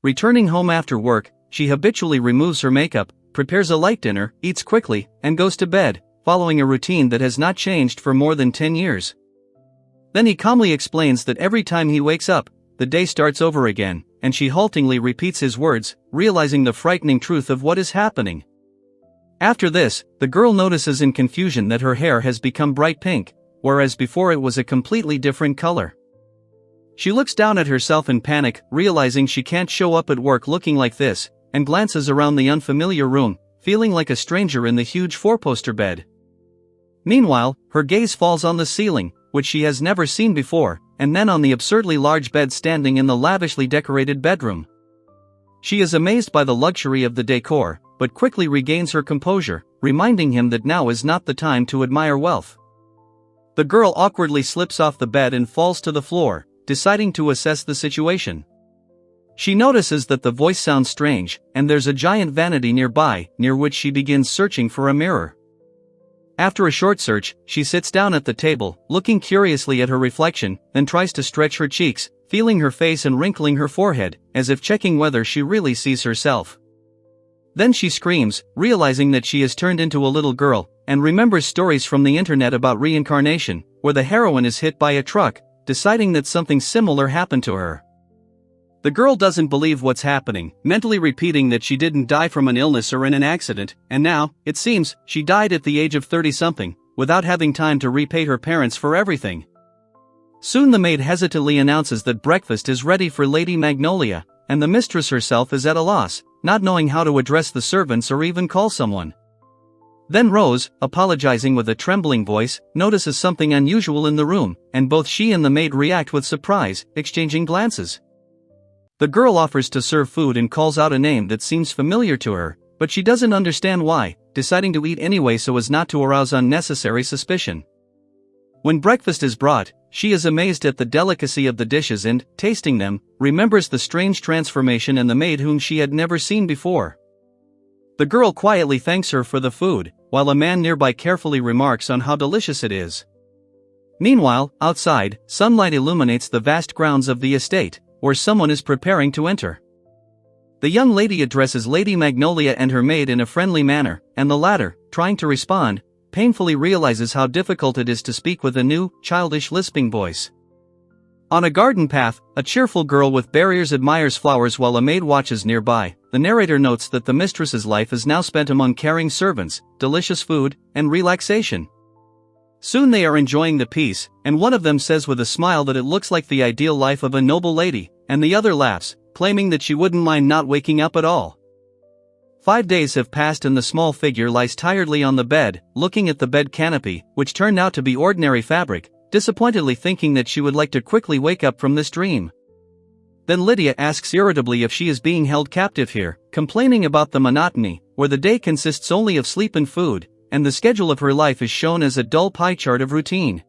Returning home after work, she habitually removes her makeup, prepares a light dinner, eats quickly, and goes to bed, following a routine that has not changed for more than 10 years. Then he calmly explains that every time he wakes up, the day starts over again, and she haltingly repeats his words, realizing the frightening truth of what is happening. After this, the girl notices in confusion that her hair has become bright pink, whereas before it was a completely different color. She looks down at herself in panic, realizing she can't show up at work looking like this, and glances around the unfamiliar room, feeling like a stranger in the huge four-poster bed. Meanwhile, her gaze falls on the ceiling, which she has never seen before, and then on the absurdly large bed standing in the lavishly decorated bedroom. She is amazed by the luxury of the decor, but quickly regains her composure, reminding him that now is not the time to admire wealth. The girl awkwardly slips off the bed and falls to the floor, deciding to assess the situation. She notices that the voice sounds strange, and there's a giant vanity nearby, near which she begins searching for a mirror. After a short search, she sits down at the table, looking curiously at her reflection, then tries to stretch her cheeks, feeling her face and wrinkling her forehead, as if checking whether she really sees herself. Then she screams, realizing that she has turned into a little girl, and remembers stories from the internet about reincarnation, where the heroine is hit by a truck, deciding that something similar happened to her. The girl doesn't believe what's happening, mentally repeating that she didn't die from an illness or in an accident, and now, it seems, she died at the age of 30-something, without having time to repay her parents for everything. Soon the maid hesitantly announces that breakfast is ready for Lady Magnolia, and the mistress herself is at a loss, not knowing how to address the servants or even call someone. Then Rose, apologizing with a trembling voice, notices something unusual in the room, and both she and the maid react with surprise, exchanging glances. The girl offers to serve food and calls out a name that seems familiar to her, but she doesn't understand why, deciding to eat anyway so as not to arouse unnecessary suspicion. When breakfast is brought, she is amazed at the delicacy of the dishes and, tasting them, remembers the strange transformation in the maid whom she had never seen before. The girl quietly thanks her for the food, while a man nearby carefully remarks on how delicious it is. Meanwhile, outside, sunlight illuminates the vast grounds of the estate, where someone is preparing to enter. The young lady addresses Lady Magnolia and her maid in a friendly manner, and the latter, trying to respond, painfully realizes how difficult it is to speak with a new, childish lisping voice. On a garden path, a cheerful girl with berries admires flowers while a maid watches nearby. The narrator notes that the mistress's life is now spent among caring servants, delicious food, and relaxation. Soon they are enjoying the peace, and one of them says with a smile that it looks like the ideal life of a noble lady, and the other laughs, claiming that she wouldn't mind not waking up at all. 5 days have passed and the small figure lies tiredly on the bed, looking at the bed canopy, which turned out to be ordinary fabric, disappointedly thinking that she would like to quickly wake up from this dream. Then Lydia asks irritably if she is being held captive here, complaining about the monotony, where the day consists only of sleep and food, and the schedule of her life is shown as a dull pie chart of routine.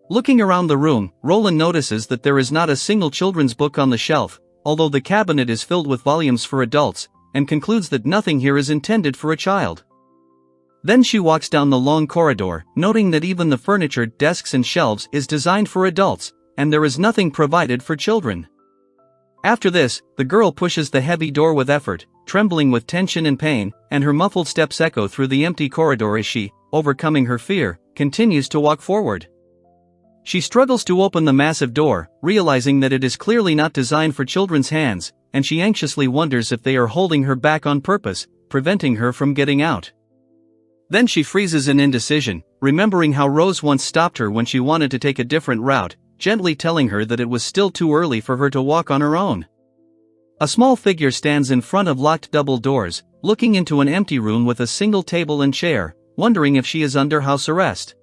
Looking around the room, Roland notices that there is not a single children's book on the shelf, although the cabinet is filled with volumes for adults, and concludes that nothing here is intended for a child. Then she walks down the long corridor, noting that even the furniture, desks and shelves is designed for adults, and there is nothing provided for children. After this, the girl pushes the heavy door with effort, trembling with tension and pain, and her muffled steps echo through the empty corridor as she, overcoming her fear, continues to walk forward. She struggles to open the massive door, realizing that it is clearly not designed for children's hands, and she anxiously wonders if they are holding her back on purpose, preventing her from getting out. Then she freezes in indecision, remembering how Rose once stopped her when she wanted to take a different route, gently telling her that it was still too early for her to walk on her own. A small figure stands in front of locked double doors, looking into an empty room with a single table and chair, wondering if she is under house arrest.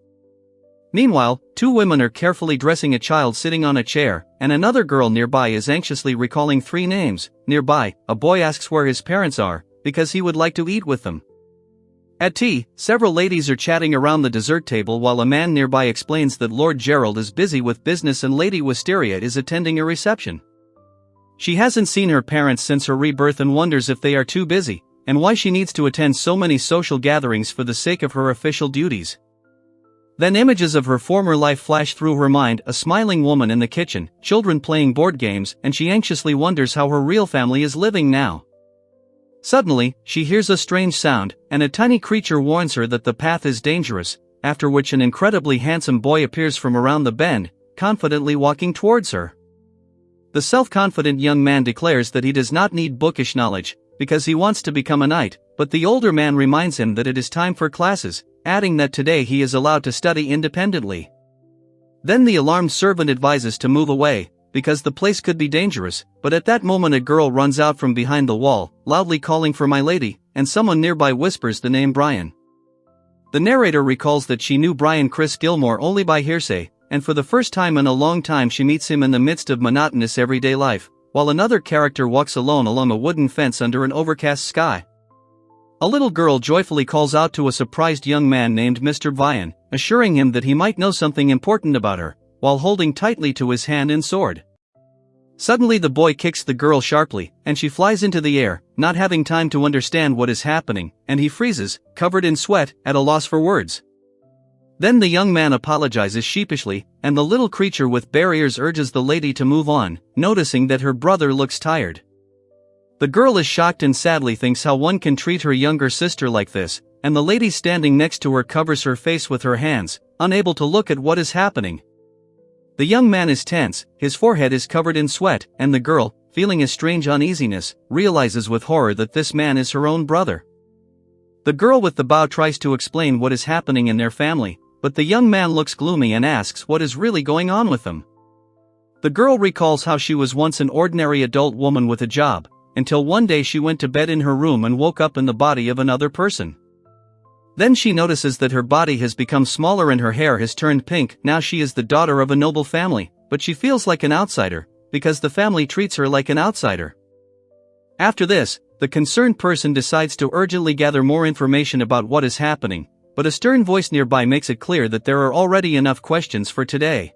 Meanwhile, 2 women are carefully dressing a child sitting on a chair, and another girl nearby is anxiously recalling 3 names. Nearby, a boy asks where his parents are, because he would like to eat with them. At tea, several ladies are chatting around the dessert table while a man nearby explains that Lord Gerald is busy with business and Lady Wisteria is attending a reception. She hasn't seen her parents since her rebirth and wonders if they are too busy, and why she needs to attend so many social gatherings for the sake of her official duties. Then images of her former life flash through her mind, a smiling woman in the kitchen, children playing board games, and she anxiously wonders how her real family is living now. Suddenly, she hears a strange sound, and a tiny creature warns her that the path is dangerous, after which an incredibly handsome boy appears from around the bend, confidently walking towards her. The self-confident young man declares that he does not need bookish knowledge, because he wants to become a knight, but the older man reminds him that it is time for classes, adding that today he is allowed to study independently. Then the alarmed servant advises to move away, because the place could be dangerous, but at that moment a girl runs out from behind the wall, loudly calling for my lady, and someone nearby whispers the name Brian. The narrator recalls that she knew Brian Chris Gilmore only by hearsay, and for the first time in a long time she meets him in the midst of monotonous everyday life, while another character walks alone along a wooden fence under an overcast sky. A little girl joyfully calls out to a surprised young man named Mr. Vian, assuring him that he might know something important about her, while holding tightly to his hand and sword. Suddenly the boy kicks the girl sharply, and she flies into the air, not having time to understand what is happening, and he freezes, covered in sweat, at a loss for words. Then the young man apologizes sheepishly, and the little creature with bare ears urges the lady to move on, noticing that her brother looks tired. The girl is shocked and sadly thinks how one can treat her younger sister like this, and the lady standing next to her covers her face with her hands, unable to look at what is happening. The young man is tense, his forehead is covered in sweat, and the girl, feeling a strange uneasiness, realizes with horror that this man is her own brother. The girl with the bow tries to explain what is happening in their family, but the young man looks gloomy and asks what is really going on with them. The girl recalls how she was once an ordinary adult woman with a job, until one day she went to bed in her room and woke up in the body of another person. Then she notices that her body has become smaller and her hair has turned pink. Now she is the daughter of a noble family, but she feels like an outsider, because the family treats her like an outsider. After this, the concerned person decides to urgently gather more information about what is happening, but a stern voice nearby makes it clear that there are already enough questions for today.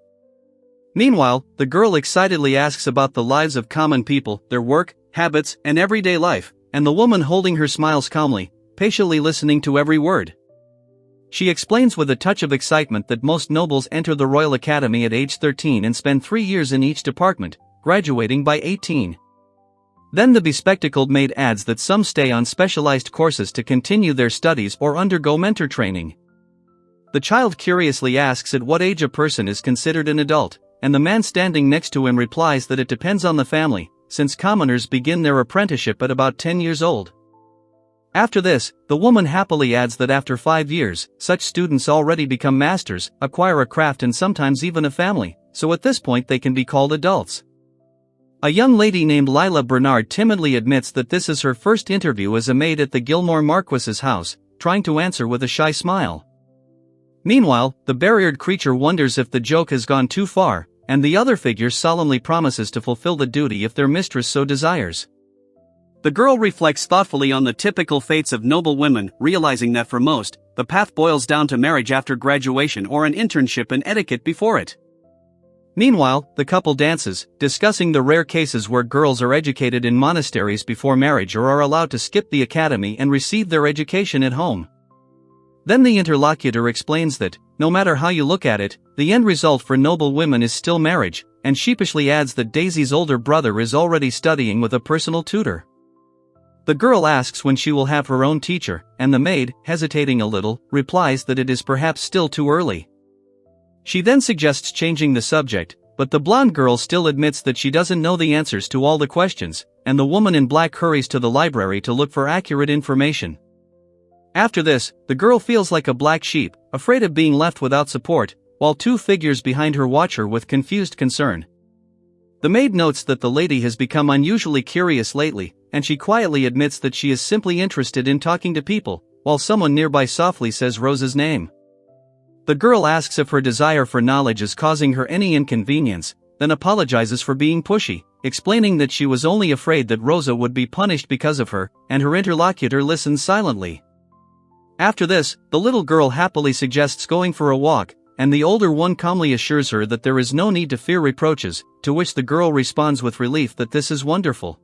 Meanwhile, the girl excitedly asks about the lives of common people, their work, habits, and everyday life, and the woman holding her smiles calmly, patiently listening to every word. She explains with a touch of excitement that most nobles enter the Royal Academy at age 13 and spend 3 years in each department, graduating by 18. Then the bespectacled maid adds that some stay on specialized courses to continue their studies or undergo mentor training. The child curiously asks at what age a person is considered an adult, and the man standing next to him replies that it depends on the family, since commoners begin their apprenticeship at about 10 years old. After this, the woman happily adds that after 5 years, such students already become masters, acquire a craft and sometimes even a family, so at this point they can be called adults. A young lady named Lila Bernard timidly admits that this is her first interview as a maid at the Gilmore Marquis's house, trying to answer with a shy smile. Meanwhile, the bare-eared creature wonders if the joke has gone too far, and the other figure solemnly promises to fulfill the duty if their mistress so desires. The girl reflects thoughtfully on the typical fates of noble women, realizing that for most, the path boils down to marriage after graduation or an internship and etiquette before it. Meanwhile, the couple dances, discussing the rare cases where girls are educated in monasteries before marriage or are allowed to skip the academy and receive their education at home. Then the interlocutor explains that, no matter how you look at it, the end result for noble women is still marriage, and sheepishly adds that Daisy's older brother is already studying with a personal tutor. The girl asks when she will have her own teacher, and the maid, hesitating a little, replies that it is perhaps still too early. She then suggests changing the subject, but the blonde girl still admits that she doesn't know the answers to all the questions, and the woman in black hurries to the library to look for accurate information. After this, the girl feels like a black sheep, afraid of being left without support, while two figures behind her watch her with confused concern. The maid notes that the lady has become unusually curious lately, and she quietly admits that she is simply interested in talking to people, while someone nearby softly says Rosa's name. The girl asks if her desire for knowledge is causing her any inconvenience, then apologizes for being pushy, explaining that she was only afraid that Rosa would be punished because of her, and her interlocutor listens silently. After this, the little girl happily suggests going for a walk, and the older one calmly assures her that there is no need to fear reproaches, to which the girl responds with relief that this is wonderful.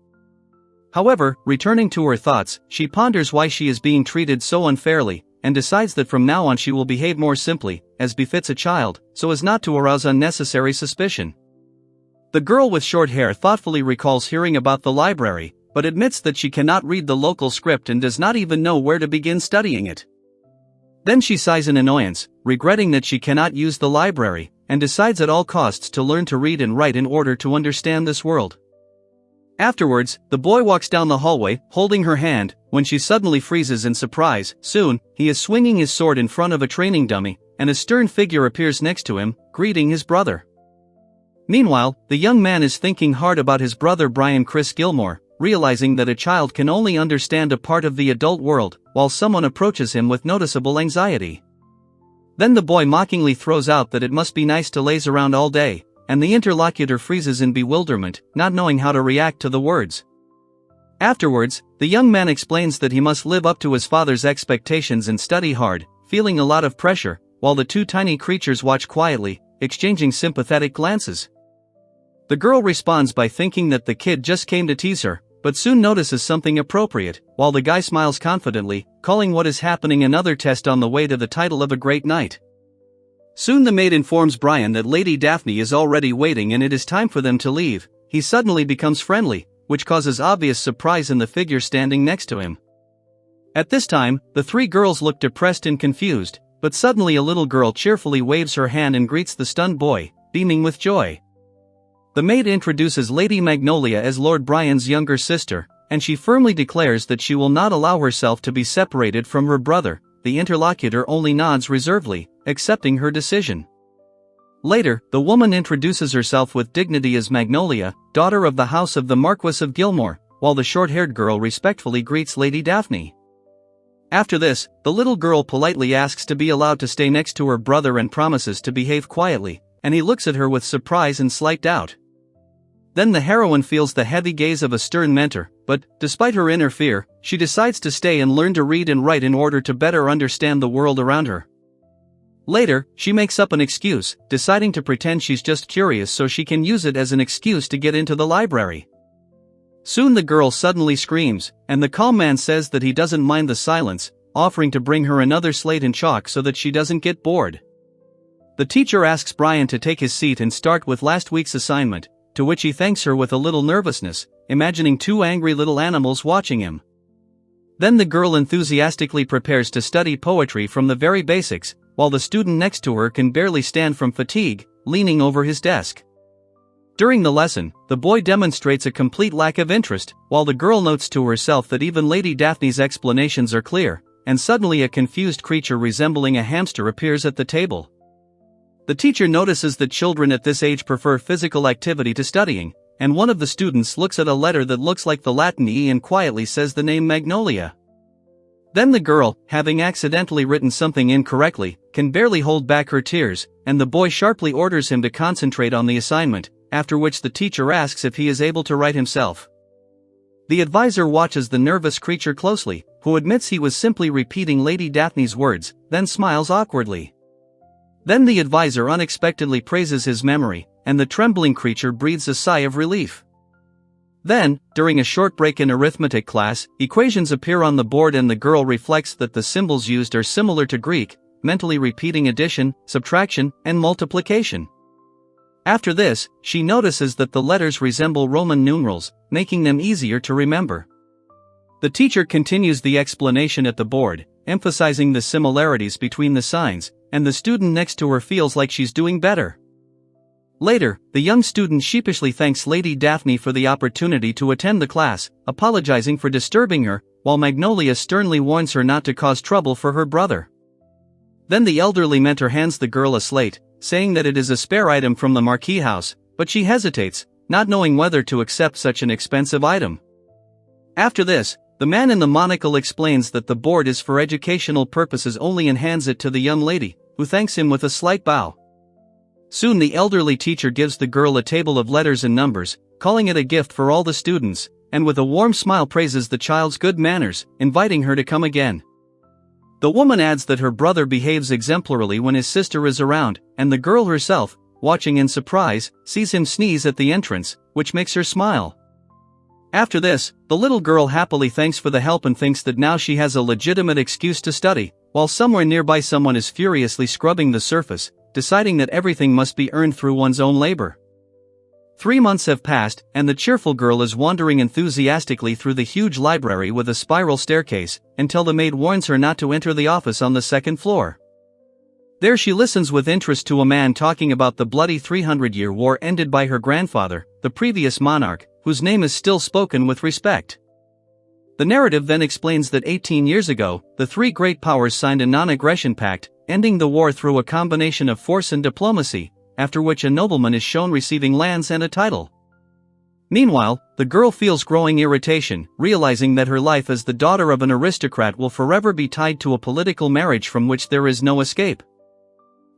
However, returning to her thoughts, she ponders why she is being treated so unfairly, and decides that from now on she will behave more simply, as befits a child, so as not to arouse unnecessary suspicion. The girl with short hair thoughtfully recalls hearing about the library, but admits that she cannot read the local script and does not even know where to begin studying it. Then she sighs in annoyance, regretting that she cannot use the library, and decides at all costs to learn to read and write in order to understand this world. Afterwards, the boy walks down the hallway, holding her hand, when she suddenly freezes in surprise. Soon, he is swinging his sword in front of a training dummy, and a stern figure appears next to him, greeting his brother. Meanwhile, the young man is thinking hard about his brother Brian Chris Gilmore, realizing that a child can only understand a part of the adult world, while someone approaches him with noticeable anxiety. Then the boy mockingly throws out that it must be nice to laze around all day, and the interlocutor freezes in bewilderment, not knowing how to react to the words. Afterwards, the young man explains that he must live up to his father's expectations and study hard, feeling a lot of pressure, while the two tiny creatures watch quietly, exchanging sympathetic glances. The girl responds by thinking that the kid just came to tease her, but soon notices something appropriate, while the guy smiles confidently, calling what is happening another test on the way to the title of a great night. Soon the maid informs Brian that Lady Daphne is already waiting and it is time for them to leave. He suddenly becomes friendly, which causes obvious surprise in the figure standing next to him. At this time, the three girls look depressed and confused, but suddenly a little girl cheerfully waves her hand and greets the stunned boy, beaming with joy. The maid introduces Lady Magnolia as Lord Brian's younger sister, and she firmly declares that she will not allow herself to be separated from her brother. The interlocutor only nods reservedly, accepting her decision. Later, the woman introduces herself with dignity as Magnolia, daughter of the house of the Marquess of Gilmore, while the short-haired girl respectfully greets Lady Daphne. After this, the little girl politely asks to be allowed to stay next to her brother and promises to behave quietly, and he looks at her with surprise and slight doubt. Then the heroine feels the heavy gaze of a stern mentor, but, despite her inner fear, she decides to stay and learn to read and write in order to better understand the world around her. Later, she makes up an excuse, deciding to pretend she's just curious so she can use it as an excuse to get into the library. Soon the girl suddenly screams, and the calm man says that he doesn't mind the silence, offering to bring her another slate and chalk so that she doesn't get bored. The teacher asks Brian to take his seat and start with last week's assignment, to which he thanks her with a little nervousness, imagining two angry little animals watching him. Then the girl enthusiastically prepares to study poetry from the very basics, while the student next to her can barely stand from fatigue, leaning over his desk. During the lesson, the boy demonstrates a complete lack of interest, while the girl notes to herself that even Lady Daphne's explanations are clear, and suddenly a confused creature resembling a hamster appears at the table. The teacher notices that children at this age prefer physical activity to studying, and one of the students looks at a letter that looks like the Latin E and quietly says the name Magnolia. Then the girl, having accidentally written something incorrectly, can barely hold back her tears, and the boy sharply orders him to concentrate on the assignment, after which the teacher asks if he is able to write himself. The advisor watches the nervous creature closely, who admits he was simply repeating Lady Daphne's words, then smiles awkwardly. Then the advisor unexpectedly praises his memory, and the trembling creature breathes a sigh of relief. Then, during a short break in arithmetic class, equations appear on the board and the girl reflects that the symbols used are similar to Greek, mentally repeating addition, subtraction, and multiplication. After this, she notices that the letters resemble Roman numerals, making them easier to remember. The teacher continues the explanation at the board, emphasizing the similarities between the signs, and the student next to her feels like she's doing better. Later, the young student sheepishly thanks Lady Daphne for the opportunity to attend the class, apologizing for disturbing her, while Magnolia sternly warns her not to cause trouble for her brother. Then the elderly mentor hands the girl a slate, saying that it is a spare item from the Marquis house, but she hesitates, not knowing whether to accept such an expensive item. After this, the man in the monocle explains that the board is for educational purposes only and hands it to the young lady, who thanks him with a slight bow. Soon the elderly teacher gives the girl a table of letters and numbers, calling it a gift for all the students, and with a warm smile praises the child's good manners, inviting her to come again. The woman adds that her brother behaves exemplarily when his sister is around, and the girl herself, watching in surprise, sees him sneeze at the entrance, which makes her smile. After this, the little girl happily thanks for the help and thinks that now she has a legitimate excuse to study, while somewhere nearby someone is furiously scrubbing the surface, deciding that everything must be earned through one's own labor. 3 months have passed, and the cheerful girl is wandering enthusiastically through the huge library with a spiral staircase, until the maid warns her not to enter the office on the second floor. There she listens with interest to a man talking about the bloody 300-year war ended by her grandfather, the previous monarch, whose name is still spoken with respect. The narrative then explains that 18 years ago, the three great powers signed a non-aggression pact, ending the war through a combination of force and diplomacy, after which a nobleman is shown receiving lands and a title. Meanwhile, the girl feels growing irritation, realizing that her life as the daughter of an aristocrat will forever be tied to a political marriage from which there is no escape.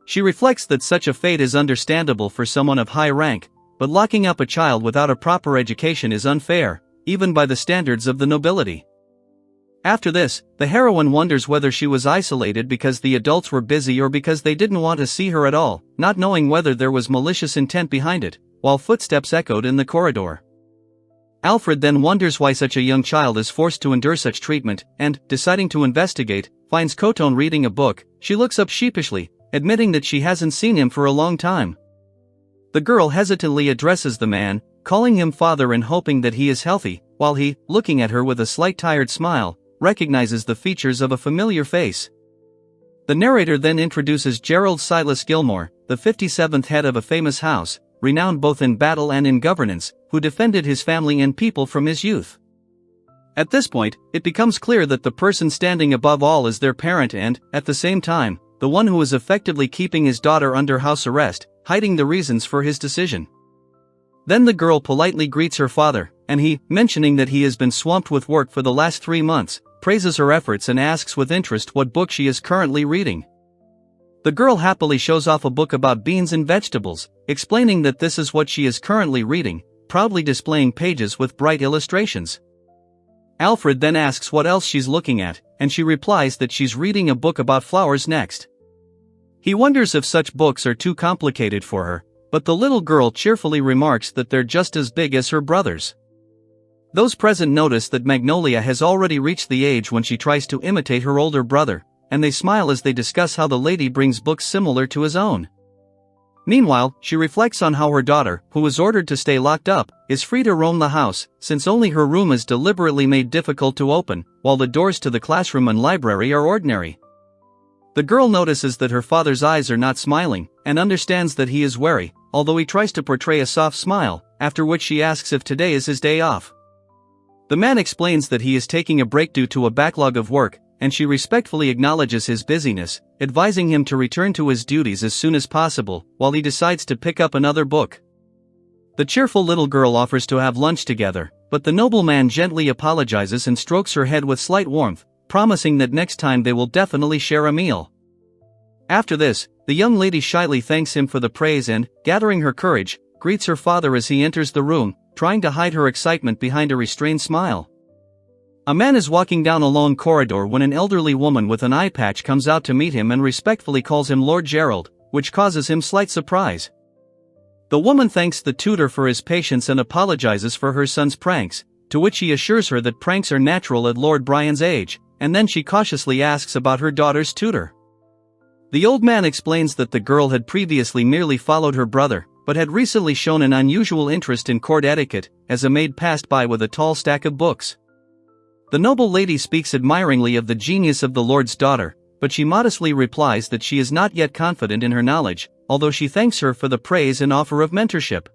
She reflects that such a fate is understandable for someone of high rank, but locking up a child without a proper education is unfair, even by the standards of the nobility. After this, the heroine wonders whether she was isolated because the adults were busy or because they didn't want to see her at all, not knowing whether there was malicious intent behind it, while footsteps echoed in the corridor. Alfred then wonders why such a young child is forced to endure such treatment, and, deciding to investigate, finds Koton reading a book. She looks up sheepishly, admitting that she hasn't seen him for a long time. The girl hesitantly addresses the man, calling him father and hoping that he is healthy, while he, looking at her with a slight tired smile, recognizes the features of a familiar face. The narrator then introduces Gerald Silas Gilmore, the 57th head of a famous house, renowned both in battle and in governance, who defended his family and people from his youth. At this point, it becomes clear that the person standing above all is their parent and, at the same time, the one who is effectively keeping his daughter under house arrest, hiding the reasons for his decision. Then the girl politely greets her father, and he, mentioning that he has been swamped with work for the last 3 months, praises her efforts and asks with interest what book she is currently reading. The girl happily shows off a book about beans and vegetables, explaining that this is what she is currently reading, proudly displaying pages with bright illustrations. Alfred then asks what else she's looking at, and she replies that she's reading a book about flowers next. He wonders if such books are too complicated for her, but the little girl cheerfully remarks that they're just as big as her brothers. Those present notice that Magnolia has already reached the age when she tries to imitate her older brother, and they smile as they discuss how the lady brings books similar to his own. Meanwhile, she reflects on how her daughter, who was ordered to stay locked up, is free to roam the house, since only her room is deliberately made difficult to open, while the doors to the classroom and library are ordinary. The girl notices that her father's eyes are not smiling, and understands that he is wary, although he tries to portray a soft smile, after which she asks if today is his day off. The man explains that he is taking a break due to a backlog of work, and she respectfully acknowledges his busyness, advising him to return to his duties as soon as possible, while he decides to pick up another book. The cheerful little girl offers to have lunch together, but the nobleman gently apologizes and strokes her head with slight warmth, promising that next time they will definitely share a meal. After this, the young lady shyly thanks him for the praise and, gathering her courage, greets her father as he enters the room, trying to hide her excitement behind a restrained smile. A man is walking down a long corridor when an elderly woman with an eye patch comes out to meet him and respectfully calls him Lord Gerald, which causes him slight surprise. The woman thanks the tutor for his patience and apologizes for her son's pranks, to which he assures her that pranks are natural at Lord Brian's age, and then she cautiously asks about her daughter's tutor. The old man explains that the girl had previously merely followed her brother, but had recently shown an unusual interest in court etiquette, as a maid passed by with a tall stack of books. The noble lady speaks admiringly of the genius of the lord's daughter, but she modestly replies that she is not yet confident in her knowledge, although she thanks her for the praise and offer of mentorship.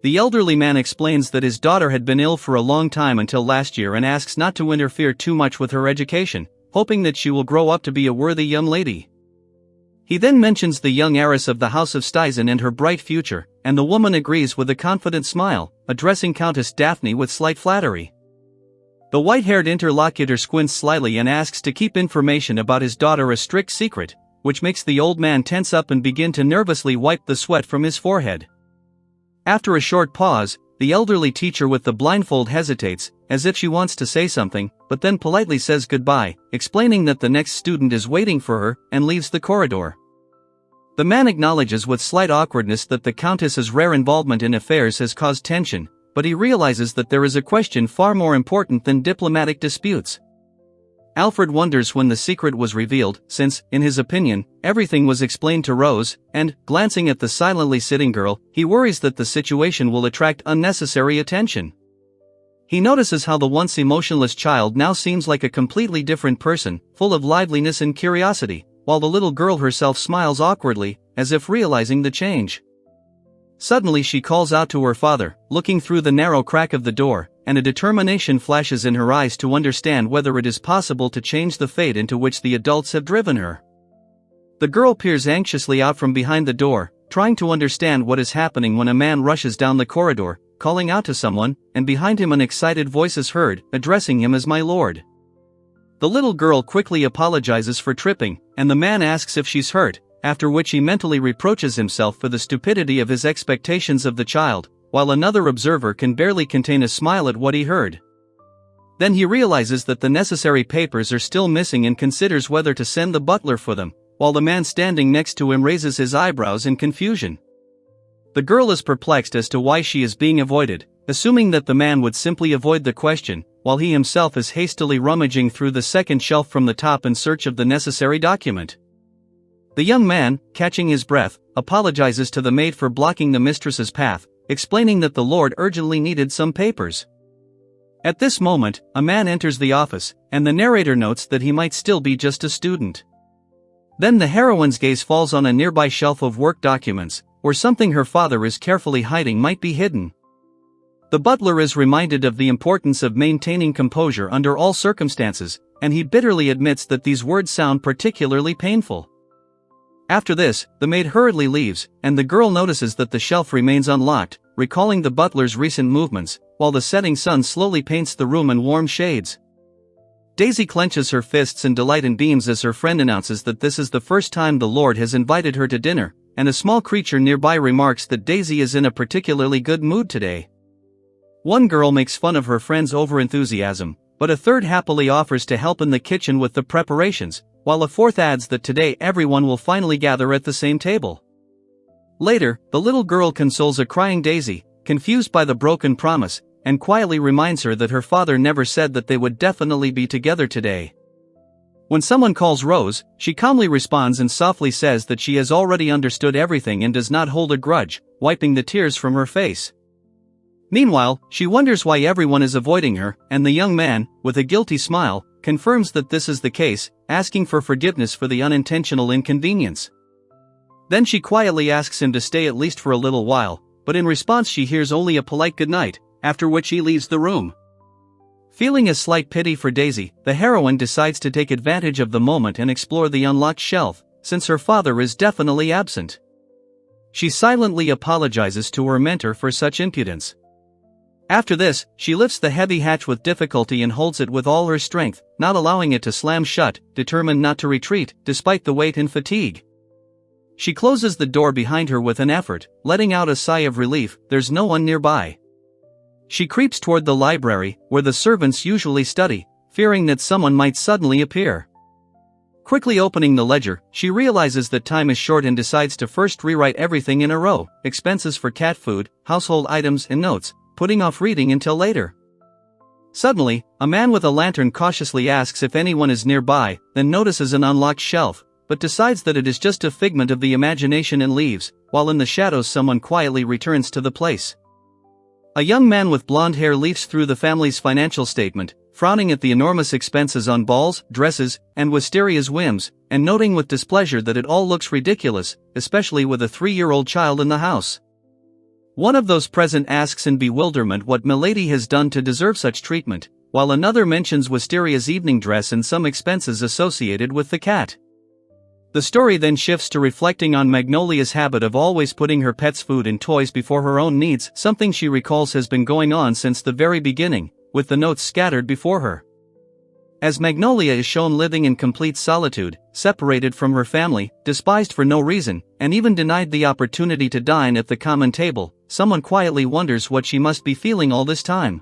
The elderly man explains that his daughter had been ill for a long time until last year and asks not to interfere too much with her education, hoping that she will grow up to be a worthy young lady. He then mentions the young heiress of the House of Stuyzen and her bright future, and the woman agrees with a confident smile, addressing Countess Daphne with slight flattery. The white-haired interlocutor squints slyly and asks to keep information about his daughter a strict secret, which makes the old man tense up and begin to nervously wipe the sweat from his forehead. After a short pause, the elderly teacher with the blindfold hesitates, as if she wants to say something, but then politely says goodbye, explaining that the next student is waiting for her, and leaves the corridor. The man acknowledges with slight awkwardness that the Countess's rare involvement in affairs has caused tension, but he realizes that there is a question far more important than diplomatic disputes. Alfred wonders when the secret was revealed, since, in his opinion, everything was explained to Rose, and, glancing at the silently sitting girl, he worries that the situation will attract unnecessary attention. He notices how the once emotionless child now seems like a completely different person, full of liveliness and curiosity, while the little girl herself smiles awkwardly, as if realizing the change. Suddenly she calls out to her father, looking through the narrow crack of the door, and a determination flashes in her eyes to understand whether it is possible to change the fate into which the adults have driven her. The girl peers anxiously out from behind the door, trying to understand what is happening when a man rushes down the corridor, calling out to someone, and behind him an excited voice is heard, addressing him as "my lord." The little girl quickly apologizes for tripping, and the man asks if she's hurt, after which he mentally reproaches himself for the stupidity of his expectations of the child, while another observer can barely contain a smile at what he heard. Then he realizes that the necessary papers are still missing and considers whether to send the butler for them, while the man standing next to him raises his eyebrows in confusion. The girl is perplexed as to why she is being avoided, assuming that the man would simply avoid the question, while he himself is hastily rummaging through the second shelf from the top in search of the necessary document. The young man, catching his breath, apologizes to the maid for blocking the mistress's path, explaining that the lord urgently needed some papers. At this moment, a man enters the office, and the narrator notes that he might still be just a student. Then the heroine's gaze falls on a nearby shelf of work documents, where something her father is carefully hiding might be hidden. The butler is reminded of the importance of maintaining composure under all circumstances, and he bitterly admits that these words sound particularly painful. After this, the maid hurriedly leaves, and the girl notices that the shelf remains unlocked, recalling the butler's recent movements, while the setting sun slowly paints the room in warm shades. Daisy clenches her fists in delight and beams as her friend announces that this is the first time the Lord has invited her to dinner, and a small creature nearby remarks that Daisy is in a particularly good mood today. One girl makes fun of her friend's overenthusiasm, but a third happily offers to help in the kitchen with the preparations, while a fourth adds that today everyone will finally gather at the same table. Later, the little girl consoles a crying Daisy, confused by the broken promise, and quietly reminds her that her father never said that they would definitely be together today. When someone calls Rose, she calmly responds and softly says that she has already understood everything and does not hold a grudge, wiping the tears from her face. Meanwhile, she wonders why everyone is avoiding her, and the young man, with a guilty smile, confirms that this is the case, asking for forgiveness for the unintentional inconvenience. Then she quietly asks him to stay at least for a little while, but in response she hears only a polite goodnight, after which he leaves the room. Feeling a slight pity for Daisy, the heroine decides to take advantage of the moment and explore the unlocked shelf, since her father is definitely absent. She silently apologizes to her mentor for such impudence. After this, she lifts the heavy hatch with difficulty and holds it with all her strength, not allowing it to slam shut, determined not to retreat, despite the weight and fatigue. She closes the door behind her with an effort, letting out a sigh of relief. There's no one nearby. She creeps toward the library, where the servants usually study, fearing that someone might suddenly appear. Quickly opening the ledger, she realizes that time is short and decides to first rewrite everything in a row: expenses for cat food, household items and notes, putting off reading until later. Suddenly, a man with a lantern cautiously asks if anyone is nearby, then notices an unlocked shelf, but decides that it is just a figment of the imagination and leaves, while in the shadows someone quietly returns to the place. A young man with blonde hair leafs through the family's financial statement, frowning at the enormous expenses on balls, dresses, and Wisteria's whims, and noting with displeasure that it all looks ridiculous, especially with a 3-year-old child in the house. One of those present asks in bewilderment what Milady has done to deserve such treatment, while another mentions Wisteria's evening dress and some expenses associated with the cat. The story then shifts to reflecting on Magnolia's habit of always putting her pet's food and toys before her own needs, something she recalls has been going on since the very beginning, with the notes scattered before her. As Magnolia is shown living in complete solitude, separated from her family, despised for no reason, and even denied the opportunity to dine at the common table, someone quietly wonders what she must be feeling all this time.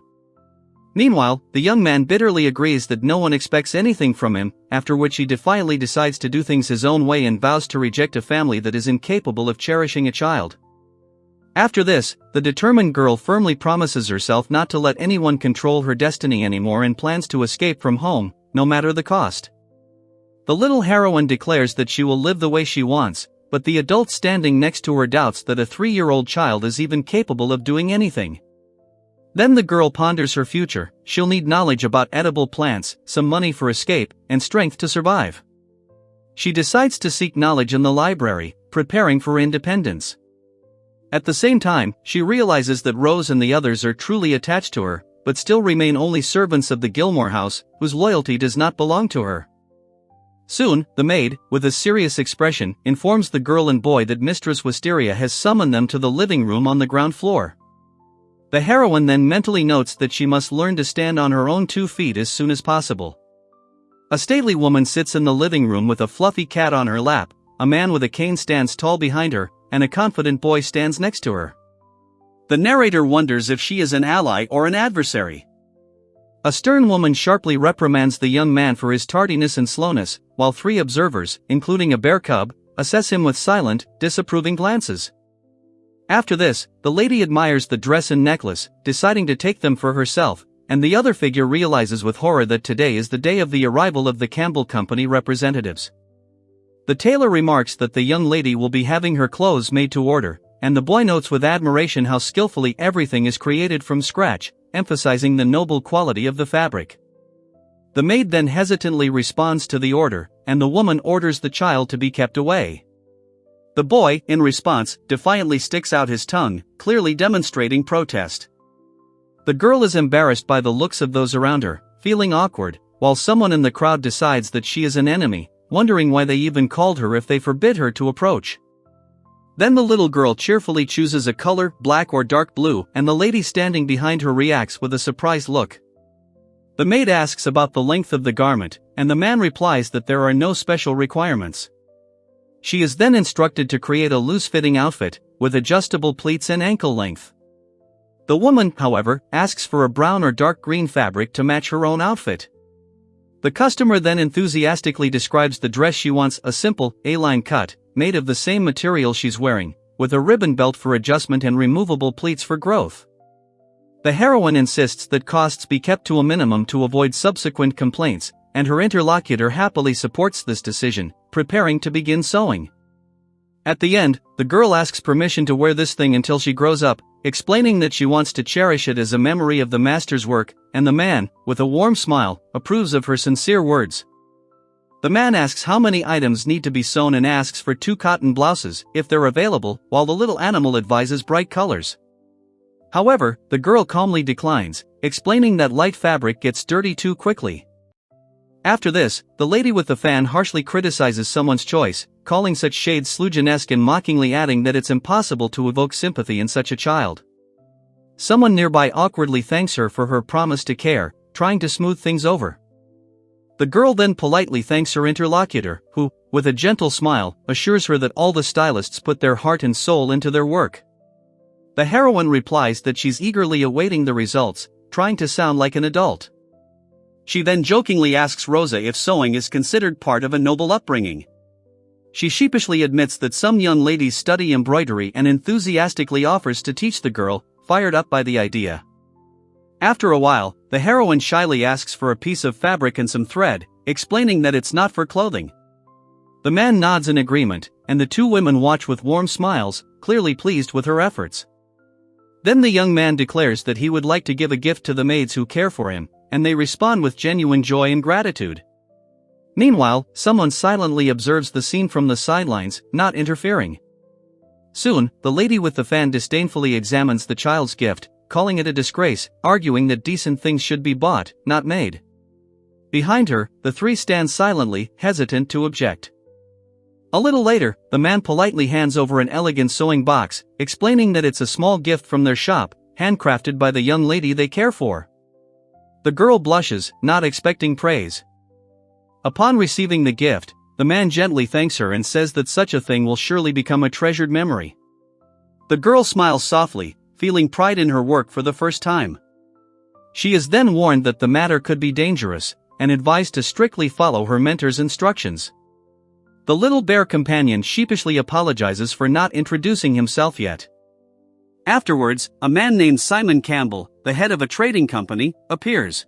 Meanwhile, the young man bitterly agrees that no one expects anything from him, after which he defiantly decides to do things his own way and vows to reject a family that is incapable of cherishing a child. After this, the determined girl firmly promises herself not to let anyone control her destiny anymore and plans to escape from home, no matter the cost. The little heroine declares that she will live the way she wants, but the adult standing next to her doubts that a 3-year-old child is even capable of doing anything. Then the girl ponders her future. She'll need knowledge about edible plants, some money for escape, and strength to survive. She decides to seek knowledge in the library, preparing for independence. At the same time, she realizes that Rose and the others are truly attached to her, but still remain only servants of the Gilmore house, whose loyalty does not belong to her. Soon, the maid, with a serious expression, informs the girl and boy that Mistress Wisteria has summoned them to the living room on the ground floor. The heroine then mentally notes that she must learn to stand on her own 2 feet as soon as possible. A stately woman sits in the living room with a fluffy cat on her lap, a man with a cane stands tall behind her, and a confident boy stands next to her. The narrator wonders if she is an ally or an adversary. A stern woman sharply reprimands the young man for his tardiness and slowness, while 3 observers, including a bear cub, assess him with silent, disapproving glances. After this, the lady admires the dress and necklace, deciding to take them for herself, and the other figure realizes with horror that today is the day of the arrival of the Campbell Company representatives. The tailor remarks that the young lady will be having her clothes made to order, and the boy notes with admiration how skillfully everything is created from scratch, emphasizing the noble quality of the fabric. The maid then hesitantly responds to the order, and the woman orders the child to be kept away. The boy, in response, defiantly sticks out his tongue, clearly demonstrating protest. The girl is embarrassed by the looks of those around her, feeling awkward, while someone in the crowd decides that she is an enemy, wondering why they even called her if they forbid her to approach. Then the little girl cheerfully chooses a color, black or dark blue, and the lady standing behind her reacts with a surprised look. The maid asks about the length of the garment, and the man replies that there are no special requirements. She is then instructed to create a loose-fitting outfit, with adjustable pleats and ankle length. The woman, however, asks for a brown or dark green fabric to match her own outfit. The customer then enthusiastically describes the dress she wants: a simple, A-line cut, made of the same material she's wearing, with a ribbon belt for adjustment and removable pleats for growth. The heroine insists that costs be kept to a minimum to avoid subsequent complaints, and her interlocutor happily supports this decision, preparing to begin sewing. At the end, the girl asks permission to wear this thing until she grows up, explaining that she wants to cherish it as a memory of the master's work, and the man, with a warm smile, approves of her sincere words. The man asks how many items need to be sewn and asks for 2 cotton blouses, if they're available, while the little animal advises bright colors. However, the girl calmly declines, explaining that light fabric gets dirty too quickly. After this, the lady with the fan harshly criticizes someone's choice, calling such shades Sluginesque and mockingly adding that it's impossible to evoke sympathy in such a child. Someone nearby awkwardly thanks her for her promise to care, trying to smooth things over. The girl then politely thanks her interlocutor, who, with a gentle smile, assures her that all the stylists put their heart and soul into their work. The heroine replies that she's eagerly awaiting the results, trying to sound like an adult. She then jokingly asks Rosa if sewing is considered part of a noble upbringing. She sheepishly admits that some young ladies study embroidery and enthusiastically offers to teach the girl, fired up by the idea. After a while, the heroine shyly asks for a piece of fabric and some thread, explaining that it's not for clothing. The man nods in agreement, and the 2 women watch with warm smiles, clearly pleased with her efforts. Then the young man declares that he would like to give a gift to the maids who care for him, and they respond with genuine joy and gratitude. Meanwhile, someone silently observes the scene from the sidelines, not interfering. Soon, the lady with the fan disdainfully examines the child's gift, calling it a disgrace, arguing that decent things should be bought, not made. Behind her, the 3 stand silently, hesitant to object. A little later, the man politely hands over an elegant sewing box, explaining that it's a small gift from their shop, handcrafted by the young lady they care for. The girl blushes, not expecting praise. Upon receiving the gift, the man gently thanks her and says that such a thing will surely become a treasured memory. The girl smiles softly, feeling pride in her work for the first time. She is then warned that the matter could be dangerous, and advised to strictly follow her mentor's instructions. The little bear companion sheepishly apologizes for not introducing himself yet. Afterwards, a man named Simon Campbell, the head of a trading company, appears.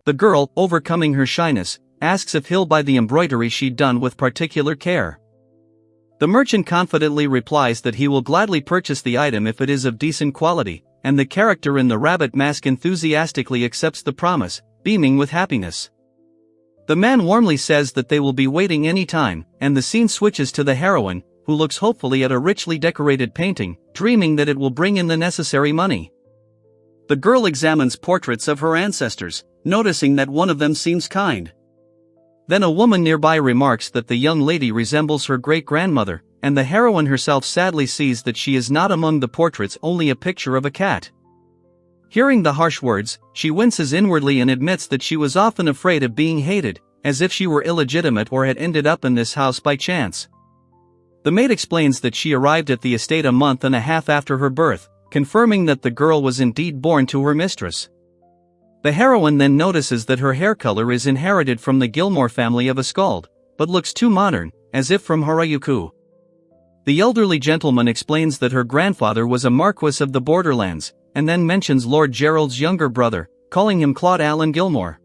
The girl, overcoming her shyness, asks if he'll buy the embroidery she'd done with particular care. The merchant confidently replies that he will gladly purchase the item if it is of decent quality, and the character in the rabbit mask enthusiastically accepts the promise, beaming with happiness. The man warmly says that they will be waiting any time, and the scene switches to the heroine, who looks hopefully at a richly decorated painting, dreaming that it will bring in the necessary money. The girl examines portraits of her ancestors, noticing that one of them seems kind. Then a woman nearby remarks that the young lady resembles her great-grandmother, and the heroine herself sadly sees that she is not among the portraits, only a picture of a cat. Hearing the harsh words, she winces inwardly and admits that she was often afraid of being hated, as if she were illegitimate or had ended up in this house by chance. The maid explains that she arrived at the estate a month and a half after her birth, confirming that the girl was indeed born to her mistress. The heroine then notices that her hair color is inherited from the Gilmore family of a scald, but looks too modern, as if from Harajuku. The elderly gentleman explains that her grandfather was a marquis of the borderlands, and then mentions Lord Gerald's younger brother, calling him Claude Allen Gilmore.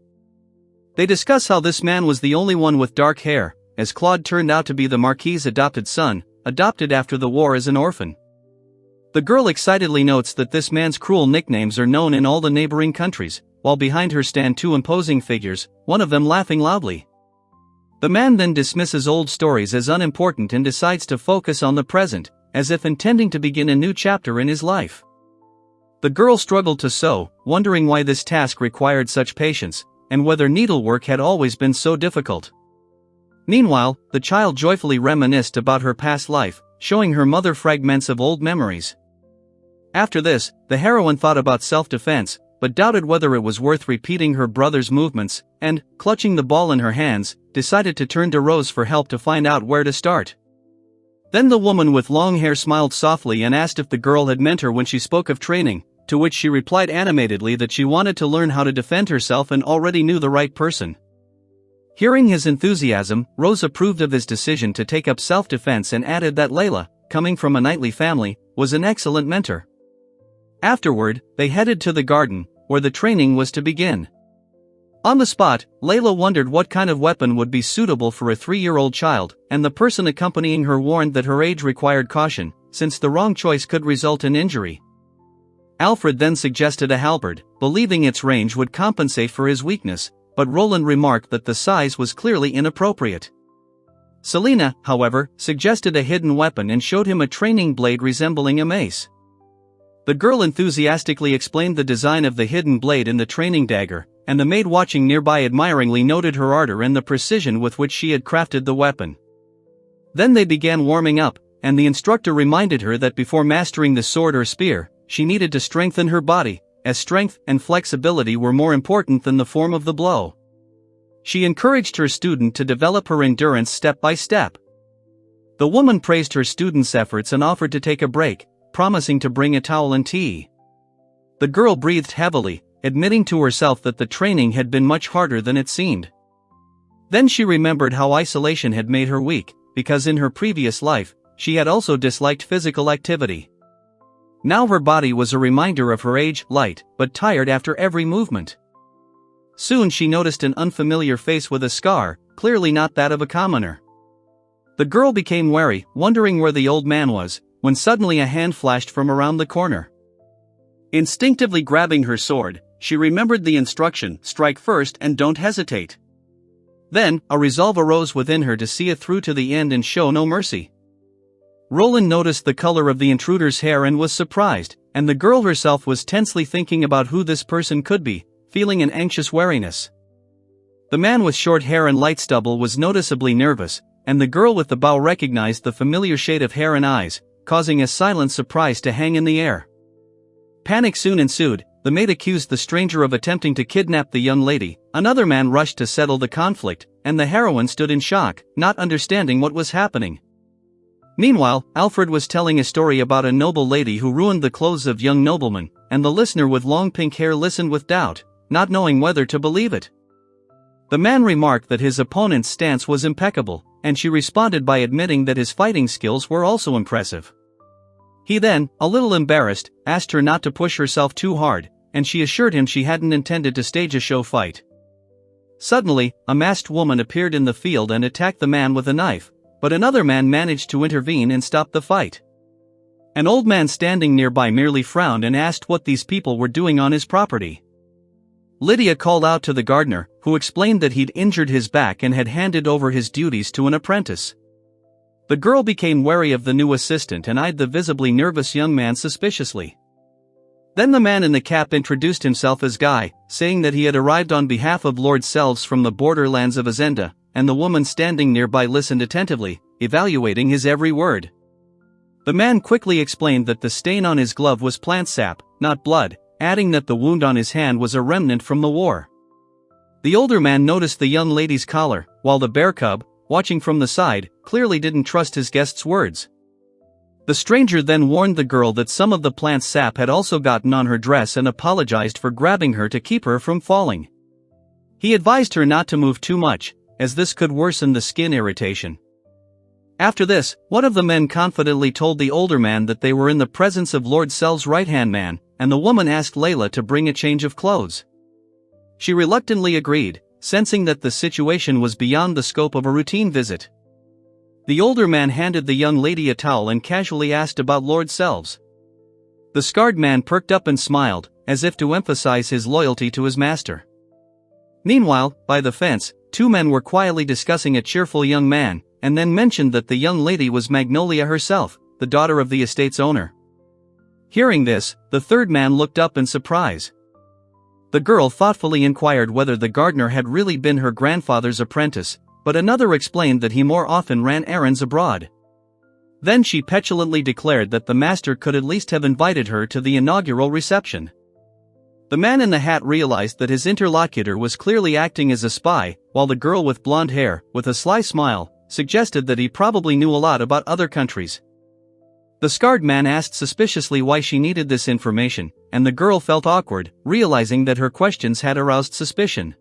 They discuss how this man was the only one with dark hair, as Claude turned out to be the Marquis's adopted son, adopted after the war as an orphan. The girl excitedly notes that this man's cruel nicknames are known in all the neighboring countries, while behind her stand two imposing figures, one of them laughing loudly. The man then dismisses old stories as unimportant and decides to focus on the present, as if intending to begin a new chapter in his life. The girl struggled to sew, wondering why this task required such patience, and whether needlework had always been so difficult. Meanwhile, the child joyfully reminisced about her past life, showing her mother fragments of old memories. After this, the heroine thought about self-defense, but doubted whether it was worth repeating her brother's movements, and, clutching the ball in her hands, decided to turn to Rose for help to find out where to start. Then the woman with long hair smiled softly and asked if the girl had meant her when she spoke of training, to which she replied animatedly that she wanted to learn how to defend herself and already knew the right person. Hearing his enthusiasm, Rose approved of his decision to take up self-defense and added that Layla, coming from a knightly family, was an excellent mentor. Afterward, they headed to the garden, where the training was to begin. On the spot, Layla wondered what kind of weapon would be suitable for a 3-year-old child, and the person accompanying her warned that her age required caution, since the wrong choice could result in injury. Alfred then suggested a halberd, believing its range would compensate for his weakness, but Roland remarked that the size was clearly inappropriate. Selina, however, suggested a hidden weapon and showed him a training blade resembling a mace. The girl enthusiastically explained the design of the hidden blade in the training dagger, and the maid watching nearby admiringly noted her ardor and the precision with which she had crafted the weapon. Then they began warming up, and the instructor reminded her that before mastering the sword or spear, she needed to strengthen her body, as strength and flexibility were more important than the form of the blow. She encouraged her student to develop her endurance step by step. The woman praised her student's efforts and offered to take a break, promising to bring a towel and tea. The girl breathed heavily, admitting to herself that the training had been much harder than it seemed. Then she remembered how isolation had made her weak, because in her previous life, she had also disliked physical activity. Now her body was a reminder of her age, light, but tired after every movement. Soon she noticed an unfamiliar face with a scar, clearly not that of a commoner. The girl became wary, wondering where the old man was, when suddenly a hand flashed from around the corner. Instinctively grabbing her sword, she remembered the instruction, strike first and don't hesitate. Then, a resolve arose within her to see it through to the end and show no mercy. Roland noticed the color of the intruder's hair and was surprised, and the girl herself was tensely thinking about who this person could be, feeling an anxious wariness. The man with short hair and light stubble was noticeably nervous, and the girl with the bow recognized the familiar shade of hair and eyes, causing a silent surprise to hang in the air. Panic soon ensued. The maid accused the stranger of attempting to kidnap the young lady, another man rushed to settle the conflict, and the heroine stood in shock, not understanding what was happening. Meanwhile, Alfred was telling a story about a noble lady who ruined the clothes of young noblemen, and the listener with long pink hair listened with doubt, not knowing whether to believe it. The man remarked that his opponent's stance was impeccable, and she responded by admitting that his fighting skills were also impressive. He then, a little embarrassed, asked her not to push herself too hard, and she assured him she hadn't intended to stage a show fight. Suddenly, a masked woman appeared in the field and attacked the man with a knife, but another man managed to intervene and stop the fight. An old man standing nearby merely frowned and asked what these people were doing on his property. Lydia called out to the gardener, who explained that he'd injured his back and had handed over his duties to an apprentice. The girl became wary of the new assistant and eyed the visibly nervous young man suspiciously. Then the man in the cap introduced himself as Guy, saying that he had arrived on behalf of Lord Selves from the borderlands of Azenda, and the woman standing nearby listened attentively, evaluating his every word. The man quickly explained that the stain on his glove was plant sap, not blood, adding that the wound on his hand was a remnant from the war. The older man noticed the young lady's collar, while the bear cub, watching from the side, clearly didn't trust his guest's words. The stranger then warned the girl that some of the plant sap had also gotten on her dress and apologized for grabbing her to keep her from falling. He advised her not to move too much, as this could worsen the skin irritation. After this, one of the men confidently told the older man that they were in the presence of Lord Selves' right-hand man, and the woman asked Layla to bring a change of clothes. She reluctantly agreed, sensing that the situation was beyond the scope of a routine visit. The older man handed the young lady a towel and casually asked about Lord Selves. The scarred man perked up and smiled, as if to emphasize his loyalty to his master. Meanwhile, by the fence, two men were quietly discussing a cheerful young man, and then mentioned that the young lady was Magnolia herself, the daughter of the estate's owner. Hearing this, the third man looked up in surprise. The girl thoughtfully inquired whether the gardener had really been her grandfather's apprentice, but another explained that he more often ran errands abroad. Then she petulantly declared that the master could at least have invited her to the inaugural reception. The man in the hat realized that his interlocutor was clearly acting as a spy, while the girl with blonde hair, with a sly smile, suggested that he probably knew a lot about other countries. The scarred man asked suspiciously why she needed this information, and the girl felt awkward, realizing that her questions had aroused suspicion.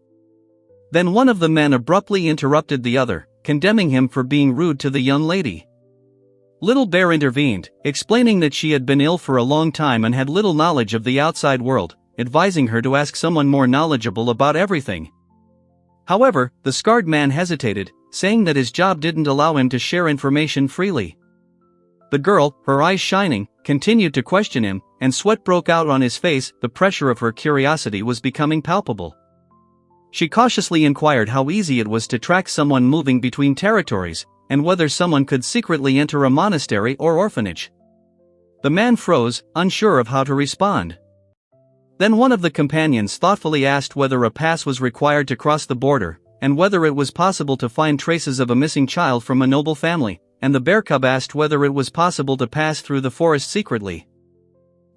Then one of the men abruptly interrupted the other, condemning him for being rude to the young lady. Little Bear intervened, explaining that she had been ill for a long time and had little knowledge of the outside world, advising her to ask someone more knowledgeable about everything. However, the scarred man hesitated, saying that his job didn't allow him to share information freely. The girl, her eyes shining, continued to question him, and sweat broke out on his face. The pressure of her curiosity was becoming palpable. She cautiously inquired how easy it was to track someone moving between territories, and whether someone could secretly enter a monastery or orphanage. The man froze, unsure of how to respond. Then one of the companions thoughtfully asked whether a pass was required to cross the border, and whether it was possible to find traces of a missing child from a noble family, and the bear cub asked whether it was possible to pass through the forest secretly.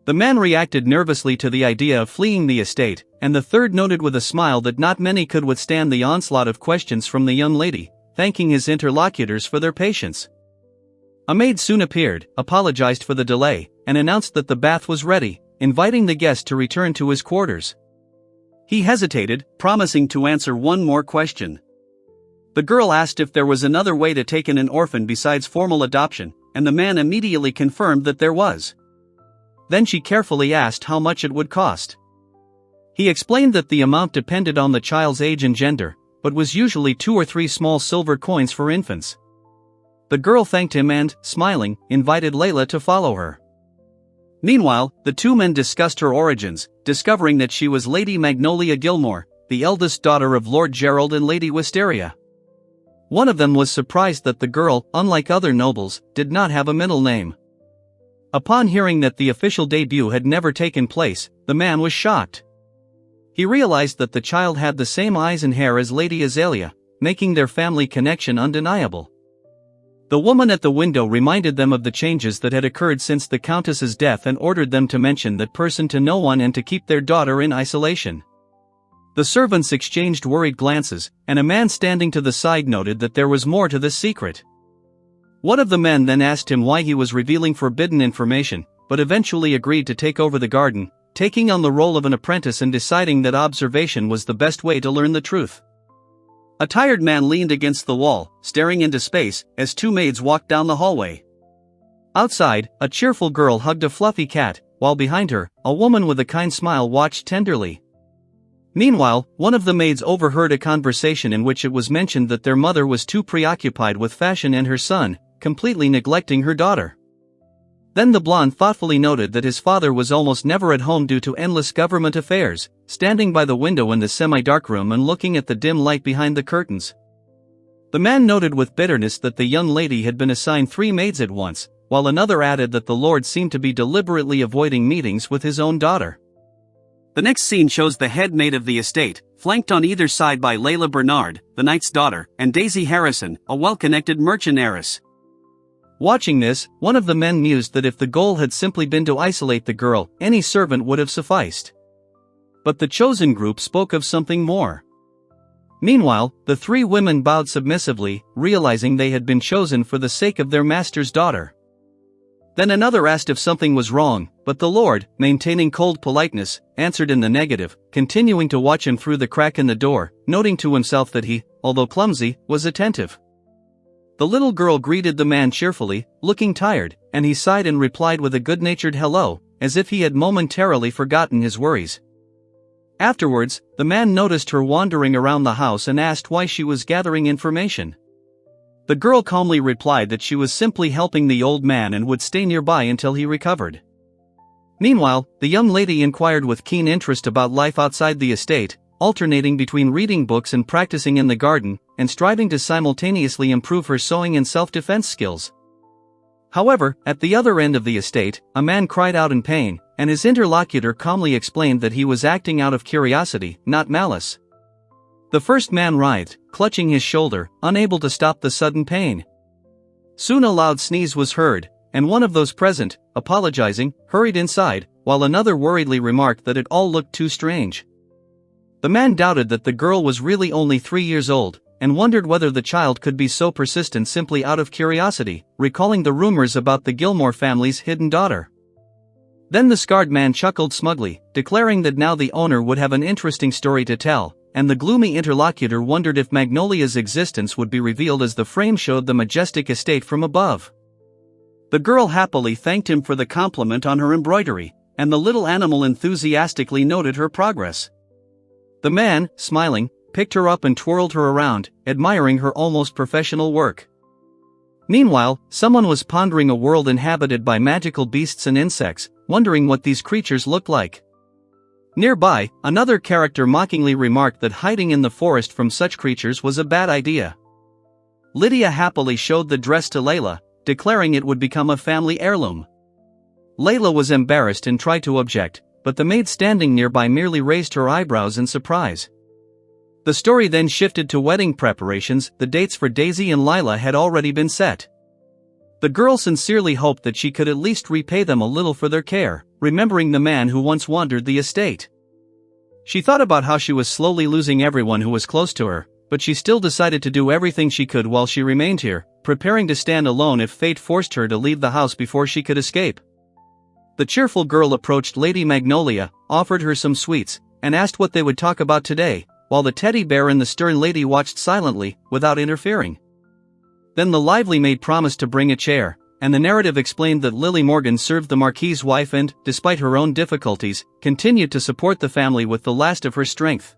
The man reacted nervously to the idea of fleeing the estate, and the third noted with a smile that not many could withstand the onslaught of questions from the young lady, thanking his interlocutors for their patience. A maid soon appeared, apologized for the delay, and announced that the bath was ready, inviting the guest to return to his quarters. He hesitated, promising to answer one more question. The girl asked if there was another way to take in an orphan besides formal adoption, and the man immediately confirmed that there was. Then she carefully asked how much it would cost. He explained that the amount depended on the child's age and gender, but was usually 2 or 3 small silver coins for infants. The girl thanked him and, smiling, invited Layla to follow her. Meanwhile, the two men discussed her origins, discovering that she was Lady Magnolia Gilmore, the eldest daughter of Lord Gerald and Lady Wisteria. One of them was surprised that the girl, unlike other nobles, did not have a middle name. Upon hearing that the official debut had never taken place, the man was shocked. He realized that the child had the same eyes and hair as Lady Azalea, making their family connection undeniable. The woman at the window reminded them of the changes that had occurred since the Countess's death and ordered them to mention that person to no one and to keep their daughter in isolation. The servants exchanged worried glances, and a man standing to the side noted that there was more to this secret. One of the men then asked him why he was revealing forbidden information, but eventually agreed to take over the garden, taking on the role of an apprentice and deciding that observation was the best way to learn the truth. A tired man leaned against the wall, staring into space, as two maids walked down the hallway. Outside, a cheerful girl hugged a fluffy cat, while behind her, a woman with a kind smile watched tenderly. Meanwhile, one of the maids overheard a conversation in which it was mentioned that their mother was too preoccupied with fashion and her son, completely neglecting her daughter. Then the blonde thoughtfully noted that his father was almost never at home due to endless government affairs, standing by the window in the semi-dark room and looking at the dim light behind the curtains. The man noted with bitterness that the young lady had been assigned 3 maids at once, while another added that the lord seemed to be deliberately avoiding meetings with his own daughter. The next scene shows the head maid of the estate, flanked on either side by Layla Bernard, the knight's daughter, and Daisy Harrison, a well-connected merchant heiress. Watching this, one of the men mused that if the goal had simply been to isolate the girl, any servant would have sufficed. But the chosen group spoke of something more. Meanwhile, the 3 women bowed submissively, realizing they had been chosen for the sake of their master's daughter. Then another asked if something was wrong, but the lord, maintaining cold politeness, answered in the negative, continuing to watch him through the crack in the door, noting to himself that he, although clumsy, was attentive. The little girl greeted the man cheerfully, looking tired, and he sighed and replied with a good-natured hello, as if he had momentarily forgotten his worries. Afterwards, the man noticed her wandering around the house and asked why she was gathering information. The girl calmly replied that she was simply helping the old man and would stay nearby until he recovered. Meanwhile, the young lady inquired with keen interest about life outside the estate, alternating between reading books and practicing in the garden, and striving to simultaneously improve her sewing and self-defense skills. However, at the other end of the estate, a man cried out in pain, and his interlocutor calmly explained that he was acting out of curiosity, not malice. The first man writhed, clutching his shoulder, unable to stop the sudden pain. Soon a loud sneeze was heard, and one of those present, apologizing, hurried inside, while another worriedly remarked that it all looked too strange. The man doubted that the girl was really only 3 years old, and wondered whether the child could be so persistent simply out of curiosity, recalling the rumors about the Gilmore family's hidden daughter. Then the scarred man chuckled smugly, declaring that now the owner would have an interesting story to tell, and the gloomy interlocutor wondered if Magnolia's existence would be revealed as the frame showed the majestic estate from above. The girl happily thanked him for the compliment on her embroidery, and the little animal enthusiastically noted her progress. The man, smiling, picked her up and twirled her around, admiring her almost professional work. Meanwhile, someone was pondering a world inhabited by magical beasts and insects, wondering what these creatures looked like. Nearby, another character mockingly remarked that hiding in the forest from such creatures was a bad idea. Lydia happily showed the dress to Layla, declaring it would become a family heirloom. Layla was embarrassed and tried to object, but the maid standing nearby merely raised her eyebrows in surprise. The story then shifted to wedding preparations. The dates for Daisy and Lila had already been set. The girl sincerely hoped that she could at least repay them a little for their care, remembering the man who once wandered the estate. She thought about how she was slowly losing everyone who was close to her, but she still decided to do everything she could while she remained here, preparing to stand alone if fate forced her to leave the house before she could escape. The cheerful girl approached Lady Magnolia, offered her some sweets, and asked what they would talk about today, while the teddy bear and the stern lady watched silently, without interfering. Then the lively maid promised to bring a chair, and the narrative explained that Lily Morgan served the Marquis's wife and, despite her own difficulties, continued to support the family with the last of her strength.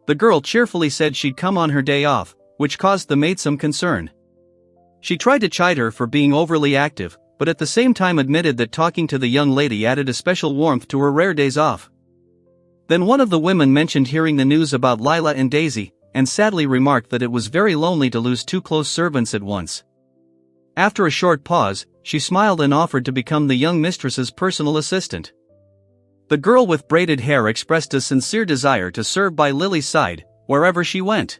The girl cheerfully said she'd come on her day off, which caused the maid some concern. She tried to chide her for being overly active, but at the same time admitted that talking to the young lady added a special warmth to her rare days off. Then one of the women mentioned hearing the news about Lila and Daisy, and sadly remarked that it was very lonely to lose two close servants at once. After a short pause, she smiled and offered to become the young mistress's personal assistant. The girl with braided hair expressed a sincere desire to serve by Lily's side, wherever she went.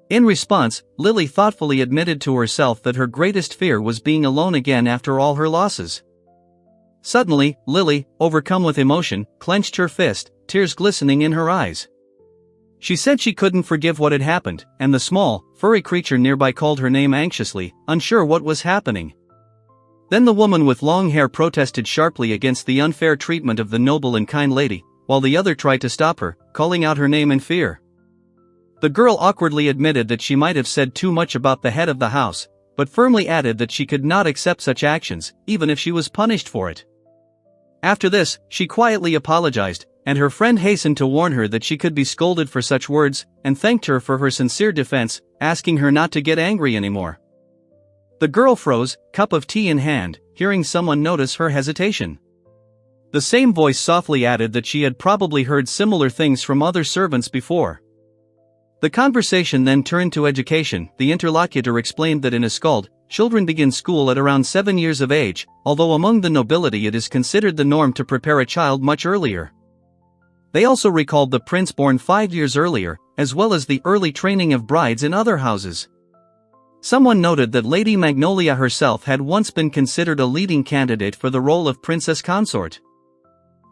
In response, Lily thoughtfully admitted to herself that her greatest fear was being alone again after all her losses. Suddenly, Lily, overcome with emotion, clenched her fist, tears glistening in her eyes. She said she couldn't forgive what had happened, and the small, furry creature nearby called her name anxiously, unsure what was happening. Then the woman with long hair protested sharply against the unfair treatment of the noble and kind lady, while the other tried to stop her, calling out her name in fear. The girl awkwardly admitted that she might have said too much about the head of the house, but firmly added that she could not accept such actions, even if she was punished for it. After this, she quietly apologized, and her friend hastened to warn her that she could be scolded for such words, and thanked her for her sincere defense, asking her not to get angry anymore. The girl froze, cup of tea in hand, hearing someone notice her hesitation. The same voice softly added that she had probably heard similar things from other servants before. The conversation then turned to education. The interlocutor explained that in Ascald, children begin school at around 7 years of age, although among the nobility it is considered the norm to prepare a child much earlier. They also recalled the prince born 5 years earlier, as well as the early training of brides in other houses. Someone noted that Lady Magnolia herself had once been considered a leading candidate for the role of princess consort.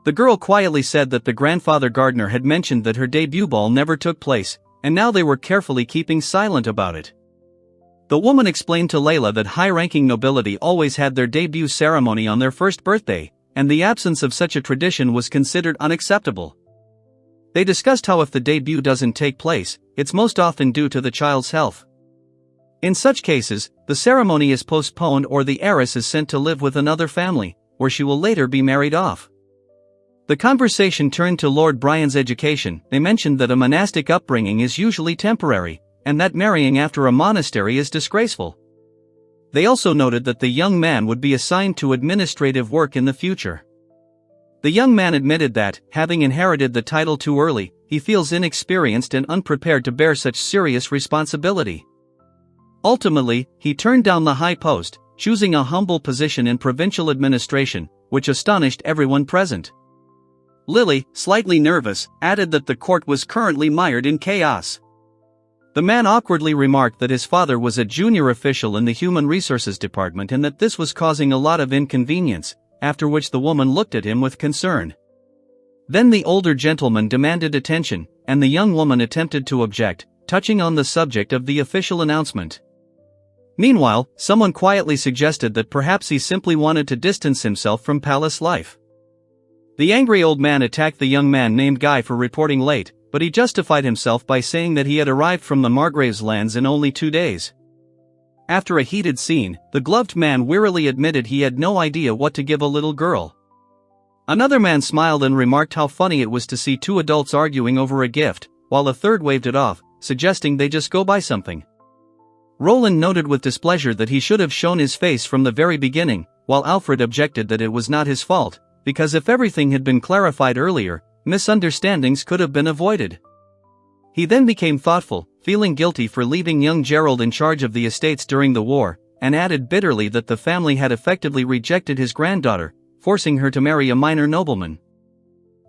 The girl quietly said that the grandfather gardener had mentioned that her debut ball never took place, and now they were carefully keeping silent about it. The woman explained to Layla that high-ranking nobility always had their debut ceremony on their first birthday, and the absence of such a tradition was considered unacceptable. They discussed how if the debut doesn't take place, it's most often due to the child's health. In such cases, the ceremony is postponed or the heiress is sent to live with another family, where she will later be married off. The conversation turned to Lord Brian's education. They mentioned that a monastic upbringing is usually temporary, and that marrying after a monastery is disgraceful. They also noted that the young man would be assigned to administrative work in the future. The young man admitted that, having inherited the title too early, he feels inexperienced and unprepared to bear such serious responsibility. Ultimately, he turned down the high post, choosing a humble position in provincial administration, which astonished everyone present. Lily, slightly nervous, added that the court was currently mired in chaos. The man awkwardly remarked that his father was a junior official in the Human Resources Department and that this was causing a lot of inconvenience, after which the woman looked at him with concern. Then the older gentleman demanded attention, and the young woman attempted to object, touching on the subject of the official announcement. Meanwhile, someone quietly suggested that perhaps he simply wanted to distance himself from palace life. The angry old man attacked the young man named Guy for reporting late, but he justified himself by saying that he had arrived from the Margrave's lands in only 2 days. After a heated scene, the gloved man wearily admitted he had no idea what to give a little girl. Another man smiled and remarked how funny it was to see 2 adults arguing over a gift, while a third waved it off, suggesting they just go buy something. Roland noted with displeasure that he should have shown his face from the very beginning, while Alfred objected that it was not his fault, because if everything had been clarified earlier, misunderstandings could have been avoided. He then became thoughtful, feeling guilty for leaving young Gerald in charge of the estates during the war, and added bitterly that the family had effectively rejected his granddaughter, forcing her to marry a minor nobleman.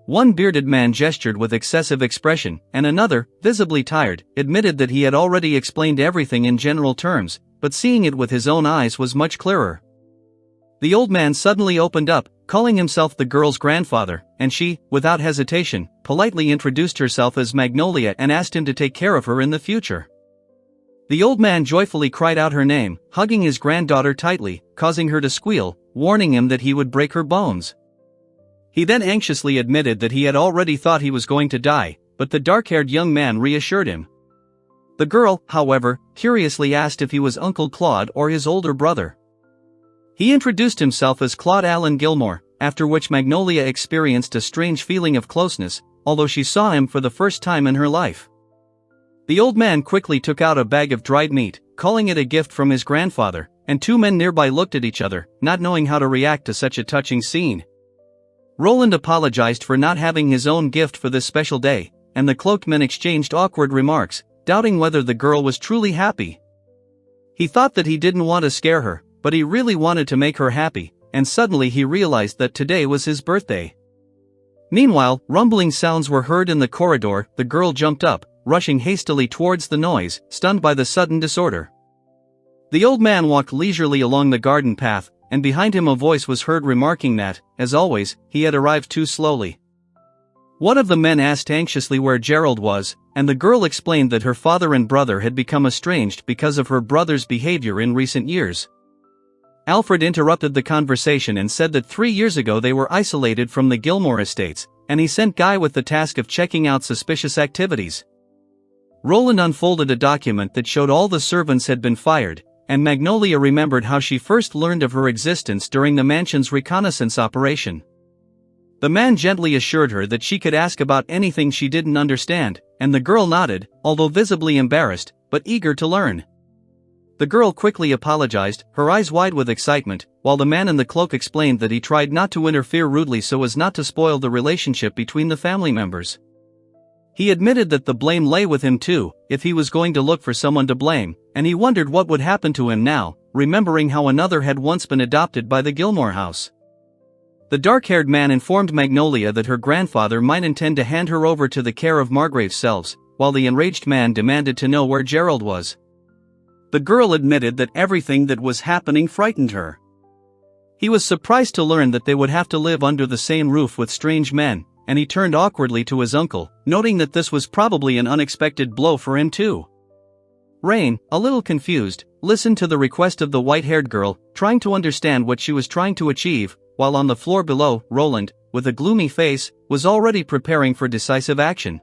One bearded man gestured with excessive expression, and another, visibly tired, admitted that he had already explained everything in general terms, but seeing it with his own eyes was much clearer. The old man suddenly opened up, calling himself the girl's grandfather, and she, without hesitation, politely introduced herself as Magnolia and asked him to take care of her in the future. The old man joyfully cried out her name, hugging his granddaughter tightly, causing her to squeal, warning him that he would break her bones. He then anxiously admitted that he had already thought he was going to die, but the dark-haired young man reassured him. The girl, however, curiously asked if he was Uncle Claude or his older brother. He introduced himself as Claude Allen Gilmore, after which Magnolia experienced a strange feeling of closeness, although she saw him for the first time in her life. The old man quickly took out a bag of dried meat, calling it a gift from his grandfather, and 2 men nearby looked at each other, not knowing how to react to such a touching scene. Roland apologized for not having his own gift for this special day, and the cloaked men exchanged awkward remarks, doubting whether the girl was truly happy. He thought that he didn't want to scare her, but he really wanted to make her happy, and suddenly he realized that today was his birthday. Meanwhile, rumbling sounds were heard in the corridor. The girl jumped up, rushing hastily towards the noise, stunned by the sudden disorder. The old man walked leisurely along the garden path, and behind him a voice was heard remarking that, as always, he had arrived too slowly. One of the men asked anxiously where Gerald was, and the girl explained that her father and brother had become estranged because of her brother's behavior in recent years. Alfred interrupted the conversation and said that 3 years ago they were isolated from the Gilmore estates, and he sent Guy with the task of checking out suspicious activities. Roland unfolded a document that showed all the servants had been fired, and Magnolia remembered how she first learned of her existence during the mansion's reconnaissance operation. The man gently assured her that she could ask about anything she didn't understand, and the girl nodded, although visibly embarrassed, but eager to learn. The girl quickly apologized, her eyes wide with excitement, while the man in the cloak explained that he tried not to interfere rudely so as not to spoil the relationship between the family members. He admitted that the blame lay with him too, if he was going to look for someone to blame, and he wondered what would happen to him now, remembering how another had once been adopted by the Gilmore house. The dark-haired man informed Magnolia that her grandfather might intend to hand her over to the care of Margrave's selves, while the enraged man demanded to know where Gerald was. The girl admitted that everything that was happening frightened her. He was surprised to learn that they would have to live under the same roof with strange men, and he turned awkwardly to his uncle, noting that this was probably an unexpected blow for him too. Rain, a little confused, listened to the request of the white-haired girl, trying to understand what she was trying to achieve, while on the floor below, Roland, with a gloomy face, was already preparing for decisive action.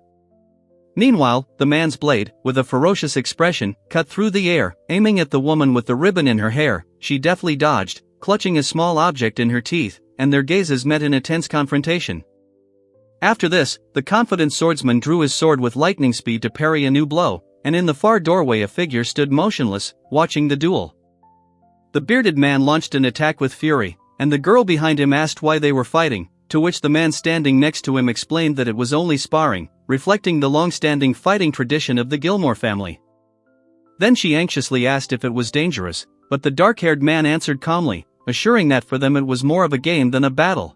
Meanwhile, the man's blade, with a ferocious expression, cut through the air, aiming at the woman with the ribbon in her hair. She deftly dodged, clutching a small object in her teeth, and their gazes met in a tense confrontation. After this, the confident swordsman drew his sword with lightning speed to parry a new blow, and in the far doorway a figure stood motionless, watching the duel. The bearded man launched an attack with fury, and the girl behind him asked why they were fighting, to which the man standing next to him explained that it was only sparring, reflecting the long-standing fighting tradition of the Gilmore family. Then she anxiously asked if it was dangerous, but the dark-haired man answered calmly, assuring that for them it was more of a game than a battle.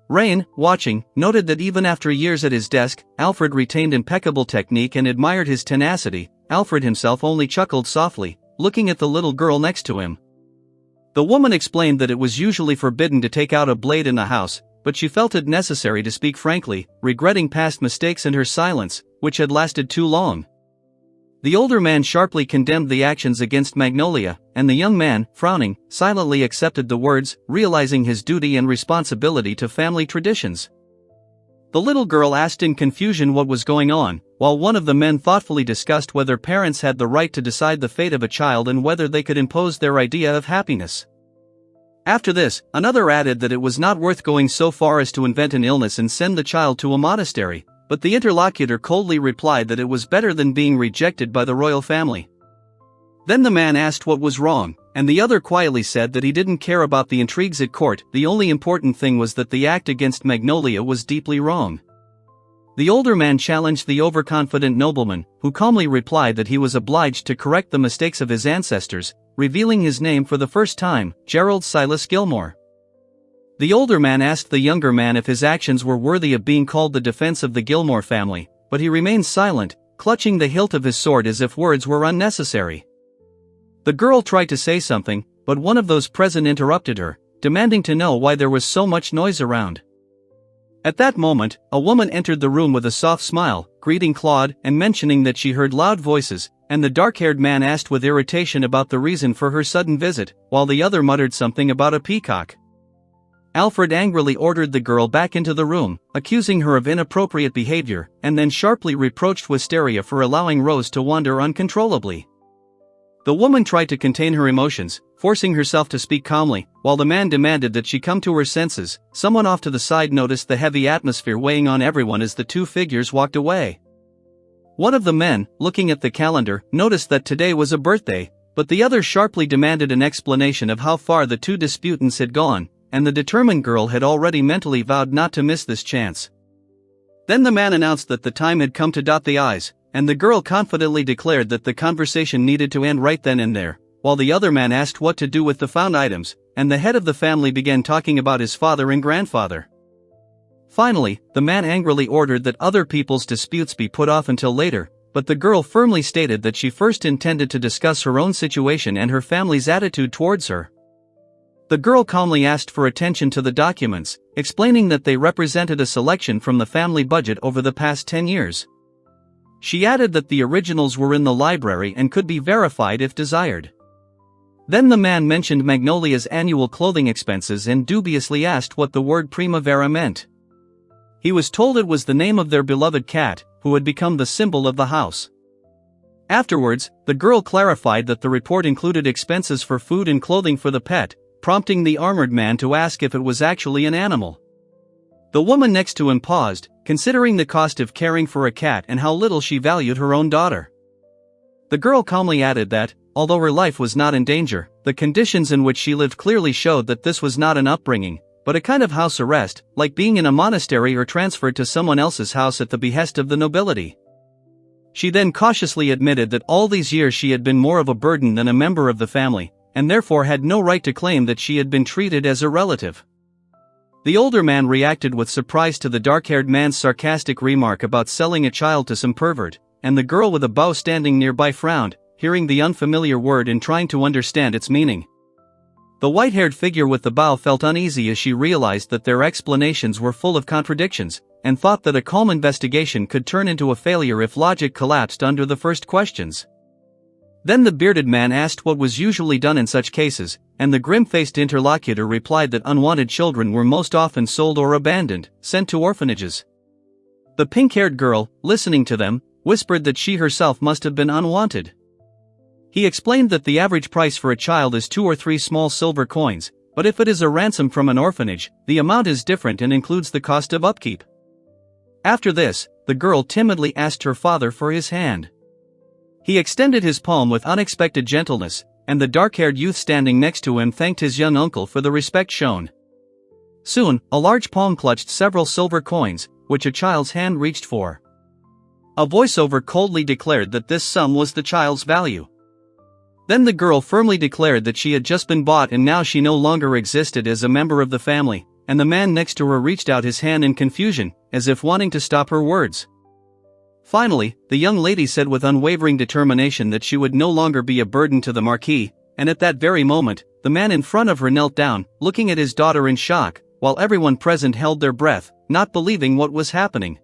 Rain, watching, noted that even after years at his desk, Alfred retained impeccable technique and admired his tenacity. Alfred himself only chuckled softly, looking at the little girl next to him. The woman explained that it was usually forbidden to take out a blade in the house, but she felt it necessary to speak frankly, regretting past mistakes and her silence, which had lasted too long. The older man sharply condemned the actions against Magnolia, and the young man, frowning, silently accepted the words, realizing his duty and responsibility to family traditions. The little girl asked in confusion what was going on, while one of the men thoughtfully discussed whether parents had the right to decide the fate of a child and whether they could impose their idea of happiness. After this, another added that it was not worth going so far as to invent an illness and send the child to a monastery, but the interlocutor coldly replied that it was better than being rejected by the royal family. Then the man asked what was wrong, and the other quietly said that he didn't care about the intrigues at court. The only important thing was that the act against Magnolia was deeply wrong. The older man challenged the overconfident nobleman, who calmly replied that he was obliged to correct the mistakes of his ancestors, revealing his name for the first time, Gerald Silas Gilmore. The older man asked the younger man if his actions were worthy of being called the defense of the Gilmore family, but he remained silent, clutching the hilt of his sword as if words were unnecessary. The girl tried to say something, but one of those present interrupted her, demanding to know why there was so much noise around. At that moment, a woman entered the room with a soft smile, greeting Claude and mentioning that she heard loud voices, and the dark-haired man asked with irritation about the reason for her sudden visit, while the other muttered something about a peacock. Alfred angrily ordered the girl back into the room, accusing her of inappropriate behavior, and then sharply reproached Wisteria for allowing Rose to wander uncontrollably. The woman tried to contain her emotions, forcing herself to speak calmly, while the man demanded that she come to her senses. Someone off to the side noticed the heavy atmosphere weighing on everyone as the two figures walked away. One of the men, looking at the calendar, noticed that today was a birthday, but the other sharply demanded an explanation of how far the two disputants had gone, and the determined girl had already mentally vowed not to miss this chance. Then the man announced that the time had come to dot the I's, and the girl confidently declared that the conversation needed to end right then and there, while the other man asked what to do with the found items, and the head of the family began talking about his father and grandfather. Finally, the man angrily ordered that other people's disputes be put off until later, but the girl firmly stated that she first intended to discuss her own situation and her family's attitude towards her. The girl calmly asked for attention to the documents, explaining that they represented a selection from the family budget over the past 10 years. She added that the originals were in the library and could be verified if desired. Then the man mentioned Magnolia's annual clothing expenses and dubiously asked what the word primavera meant. He was told it was the name of their beloved cat, who had become the symbol of the house. Afterwards, the girl clarified that the report included expenses for food and clothing for the pet, prompting the armored man to ask if it was actually an animal. The woman next to him paused, considering the cost of caring for a cat and how little she valued her own daughter. The girl calmly added that, although her life was not in danger, the conditions in which she lived clearly showed that this was not an upbringing, but a kind of house arrest, like being in a monastery or transferred to someone else's house at the behest of the nobility. She then cautiously admitted that all these years she had been more of a burden than a member of the family, and therefore had no right to claim that she had been treated as a relative. The older man reacted with surprise to the dark-haired man's sarcastic remark about selling a child to some pervert, and the girl with a bow standing nearby frowned, hearing the unfamiliar word and trying to understand its meaning. The white-haired figure with the bow felt uneasy as she realized that their explanations were full of contradictions, and thought that a calm investigation could turn into a failure if logic collapsed under the first questions. Then the bearded man asked what was usually done in such cases, and the grim-faced interlocutor replied that unwanted children were most often sold or abandoned, sent to orphanages. The pink-haired girl, listening to them, whispered that she herself must have been unwanted. He explained that the average price for a child is 2 or 3 small silver coins, but if it is a ransom from an orphanage, the amount is different and includes the cost of upkeep. After this, the girl timidly asked her father for his hand. He extended his palm with unexpected gentleness, and the dark-haired youth standing next to him thanked his young uncle for the respect shown. Soon, a large palm clutched several silver coins, which a child's hand reached for. A voiceover coldly declared that this sum was the child's value. Then the girl firmly declared that she had just been bought and now she no longer existed as a member of the family, and the man next to her reached out his hand in confusion, as if wanting to stop her words. Finally, the young lady said with unwavering determination that she would no longer be a burden to the marquis, and at that very moment, the man in front of her knelt down, looking at his daughter in shock, while everyone present held their breath, not believing what was happening.